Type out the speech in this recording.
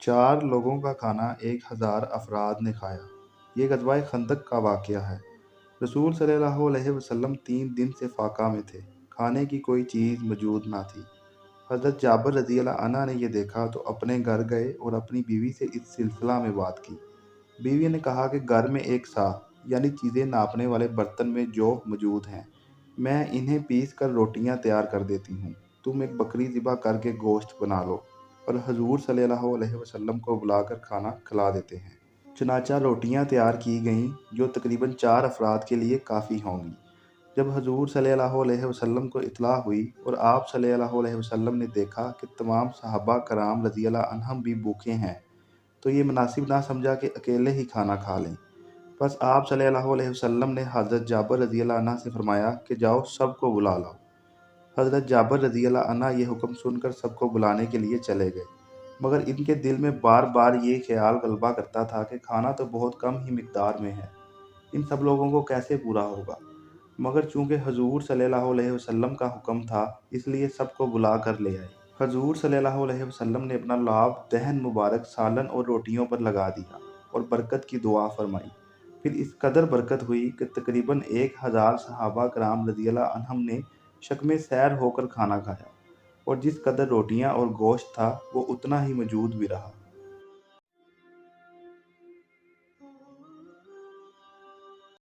4 लोगों का खाना 1000 अफराद ने खाया। ये ग़ज़वा खंदक का वाक़या है। रसूल सल्लल्लाहु अलैहि वसल्लम 3 दिन से फ़ाक़ा में थे। खाने की कोई चीज़ मौजूद ना थी। हज़रत जाबिर रज़ियल्लाहु अन्हु ने यह देखा तो अपने घर गए और अपनी बीवी से इस सिलसिला में बात की। बीवी ने कहा कि घर में एक सा यानी चीज़ें नापने वाले बर्तन में जौ मौजूद हैं। मैं इन्हें पीस कर रोटियां तैयार कर देती हूँ। तुम एक बकरी ज़िबा करके गोश्त बना लो और हजूर सल्लल्लाहु अलैहि वसल्लम को बुलाकर खाना खिला देते हैं। चुनाचा रोटियां तैयार की गईं जो तकरीबन 4 अफराद के लिए काफ़ी होंगी। जब हजूर सल्लल्लाहु अलैहि वसल्लम को इत्तला हुई और आप सल्लल्लाहु अलैहि वसल्लम ने देखा कि तमाम सहाबा कराम रज़ियल्लाहु अन्हुम भी भूखे हैं, तो ये मुनासिब ना समझा कि अकेले ही खाना खा लें। बस आप सल्लल्लाहु अलैहि वसल्लम ने हज़रत जाबिर रज़ियल्लाहु अन्हु से फरमाया कि जाओ सबको बुला लाओ। हज़रत जाबिर रज़ियल्लाहु अन्हु ये हुक्म सुनकर सबको बुलाने के लिए चले गए, मगर इनके दिल में बार बार ये ख्याल गलबा करता था कि खाना तो बहुत कम ही मिकदार में है, इन सब लोगों को कैसे पूरा होगा। मगर चूँकि हजूर सल्लल्लाहु अलैहि वसल्लम का हुक्म था, इसलिए सबको बुला कर ले आए। हजूर सल्लल्लाहु अलैहि वसल्लम ने अपना लाभ दहन मुबारक सालन और रोटियों पर लगा दिया और बरकत की दुआ फरमाई। फिर इस कदर बरकत हुई कि तकरीबन 1000 सहाबा कराम रज़ियल्लाहु अन्हुम ने शक्म सैर होकर खाना खाया और जिस कदर रोटियां और गोश्त था वो उतना ही मौजूद भी रहा।